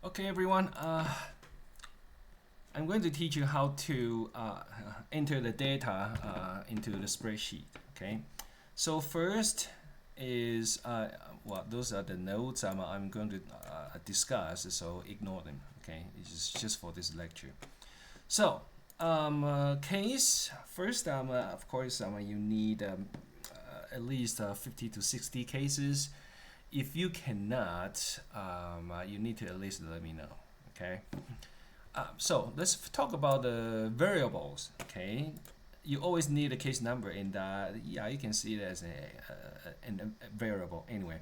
Okay, everyone. I'm going to teach you how to enter the data into the spreadsheet. Okay. So first is well, those are the notes I'm going to discuss. So ignore them. Okay, it's just for this lecture. So case first. Of course, you need at least 50 to 60 cases. If you cannot, you need to at least let me know. Okay. So let's talk about the variables. Okay, you always need a case number, and yeah, you can see it as a variable anyway.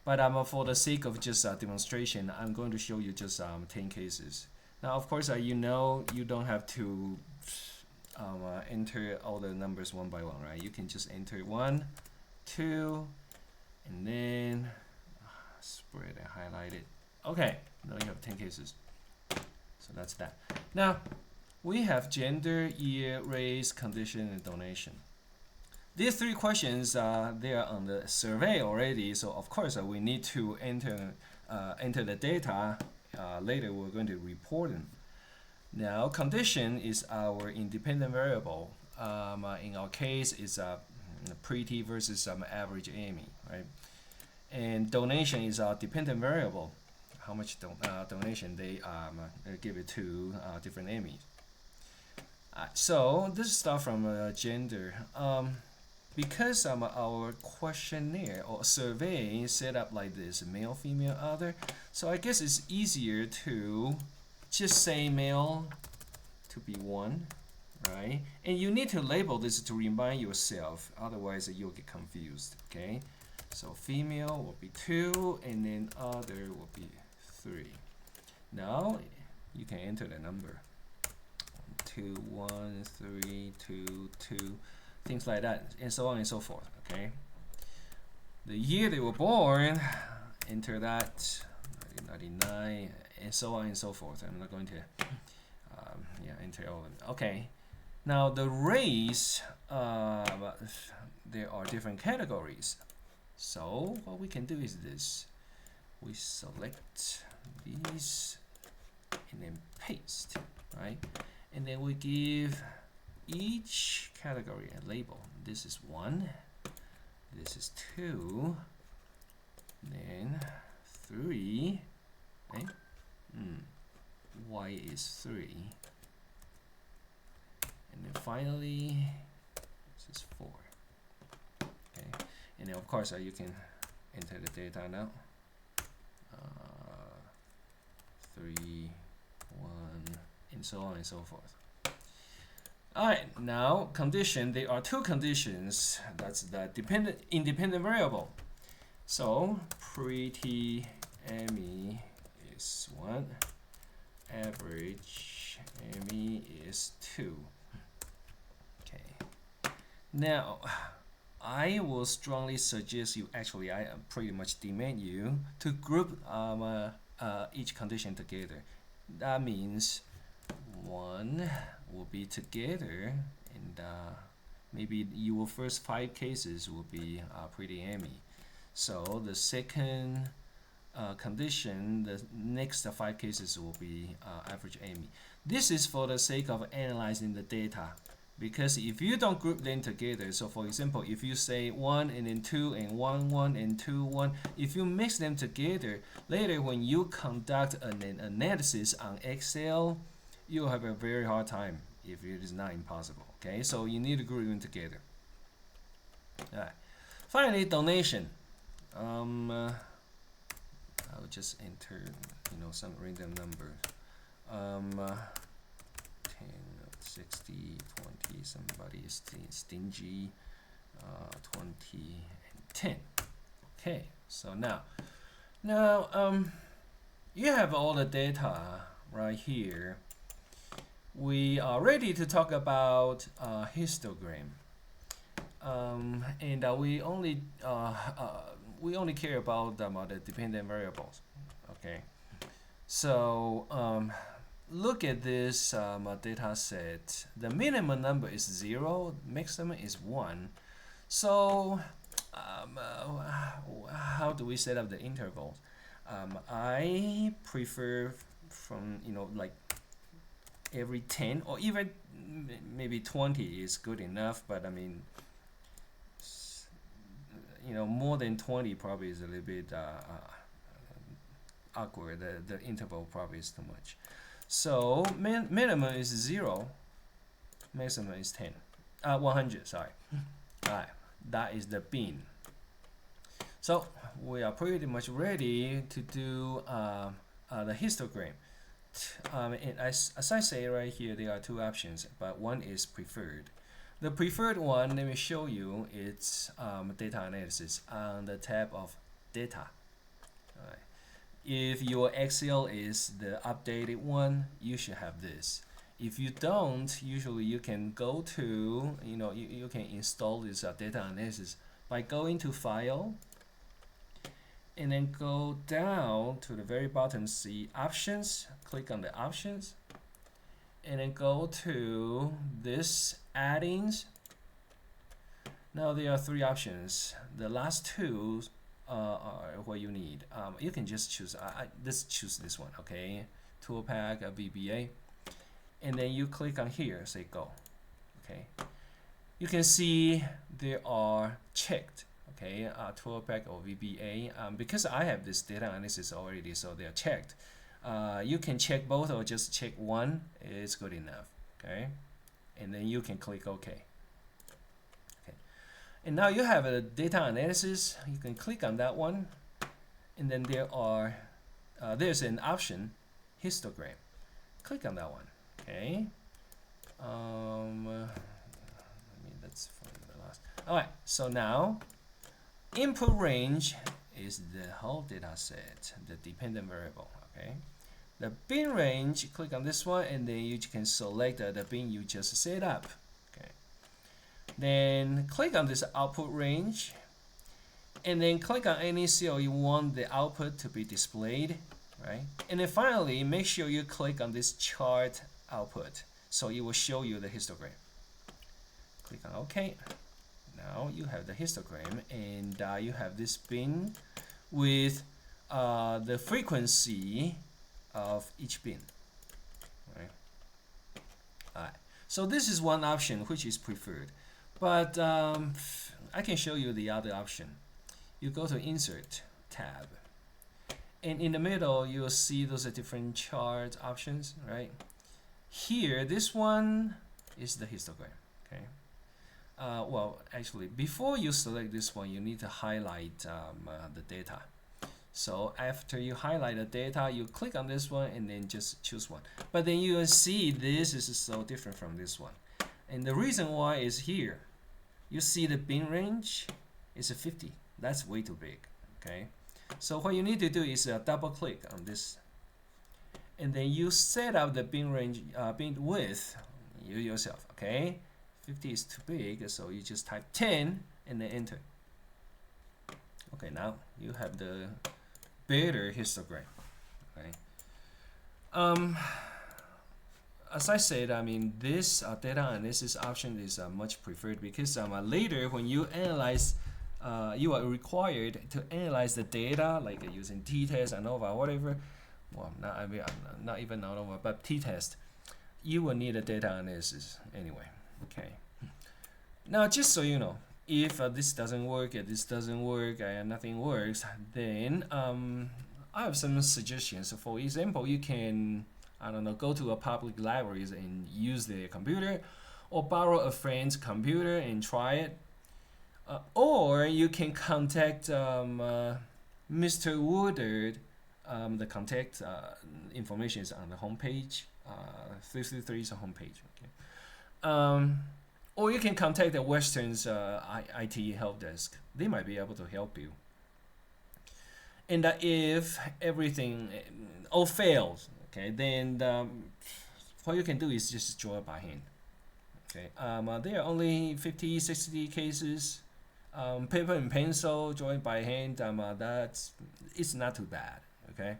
But for the sake of just demonstration, I'm going to show you just 10 cases. Now, of course, you don't have to enter all the numbers one by one, right? You can just enter 1, 2, and then spread and highlight it. Okay, now you have 10 cases. So that's that. Now, we have gender, year, race, condition, and donation. These three questions, they are on the survey already, so of course we need to enter the data. Later we're going to report them. Now, condition is our independent variable. In our case, it's pretty versus average Amy, right? And donation is our dependent variable. How much donation they give it to different Amy's. So this is stuff from gender. Because our questionnaire or survey set up like this, male, female, other. So I guess it's easier to just say male to be 1, right? And you need to label this to remind yourself, otherwise you'll get confused, okay? So female will be 2, and then other will be 3. Now you can enter the number 2, 1, 3, 2, 2, things like that, and so on and so forth. Okay. The year they were born, enter that, 1999, and so on and so forth. I'm not going to enter all of them. Okay. Now the race, there are different categories. So what we can do is this. We select these and then paste, right? And then we give each category a label. This is 1, this is 2, then 3, right? Y is 3, and then finally this is 4. Okay, and then of course you can enter the data now. 3, 1, and so on and so forth. Alright, now condition, there are 2 conditions. That's the independent variable. So pretty Amy is 1, average Amy is 2. Okay. Now I will strongly suggest you, actually I pretty much demand you to group each condition together. That means 1 will be together, and maybe your first 5 cases will be pretty Amy. So the second condition, the next 5 cases will be average Amy. This is for the sake of analyzing the data, because if you don't group them together, so for example, if you say 1 and then 2 and 1, 1 and 2, 1, if you mix them together, later when you conduct an analysis on Excel, you'll have a very hard time, if it is not impossible. Okay, so you need to group them together. Alright. Finally, donation. I'll just enter, some random number. 10, 60, 20. Somebody is stingy. 20 and 10. Okay. So now, you have all the data right here. We are ready to talk about histogram, and we only care about the dependent variables. Okay, so look at this data set. The minimum number is 0, maximum is 1. So how do we set up the intervals? I prefer from, like every 10 or even maybe 20 is good enough, but I mean, more than 20 probably is a little bit awkward. The interval probably is too much. So minimum is 0, maximum is 10. 100, sorry. Alright, that is the bin. So we are pretty much ready to do the histogram. And as I say right here, there are two options, but one is preferred. The preferred one, let me show you, it's data analysis on the tab of data. Alright. If your Excel is the updated one, you should have this. If you don't, usually you can go to, you can install this data analysis by going to File, and then go down to the very bottom, see Options, click on the Options, and then go to this Add-ins. Now there are three options. The last two are what you need. You can just choose, let's choose this one, okay? Toolpack, VBA, and then you click on here, say Go, okay? You can see they are checked. Okay, Toolpack or VBA. Because I have this data analysis already, so they are checked. You can check both or just check one. It's good enough. Okay, and then you can click OK. Okay, and now you have a data analysis. You can click on that one, and then there's an option, histogram. Click on that one. Okay. That's for the last. All right. So now, input range is the whole data set, the dependent variable, okay? The bin range, click on this one, and then you can select the bin you just set up, okay? Then click on this output range, and then click on any cell you want the output to be displayed, right? And then finally, make sure you click on this chart output, so it will show you the histogram. Click on OK. Now you have the histogram, and you have this bin with the frequency of each bin. Right. Alright. So this is one option which is preferred, but I can show you the other option. You go to Insert tab, and in the middle you'll see those are different chart options. Right here, this one is the histogram. Okay. Well, actually, before you select this one, you need to highlight the data. So after you highlight the data, you click on this one and then just choose one. But then you will see this is so different from this one. And the reason why is here. You see the bin range is a 50. That's way too big. Okay. So what you need to do is double click on this. And then you set up the bin range, bin width yourself. Okay. 50 is too big, so you just type 10 and then enter. Okay, now you have the better histogram. Okay. As I said, I mean, this data analysis option is much preferred because later when you analyze, you are required to analyze the data, like using t-test, ANOVA, whatever. Well, not even ANOVA, but t-test. You will need a data analysis anyway. Okay. Now, just so you know, if this doesn't work, nothing works, then I have some suggestions. For example, you can, I don't know, go to a public libraries and use their computer, or borrow a friend's computer and try it. Or you can contact Mr. Woodard. The contact information is on the homepage. 333 is a homepage. Okay. Or you can contact the Western's IT help desk. They might be able to help you. And if everything all fails, okay, then what you can do is just draw it by hand. Okay. There are only 50, 60 cases. Paper and pencil, drawing by hand. It's not too bad. Okay.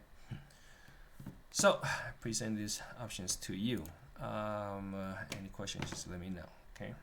So present these options to you. Any questions, just let me know. Okay.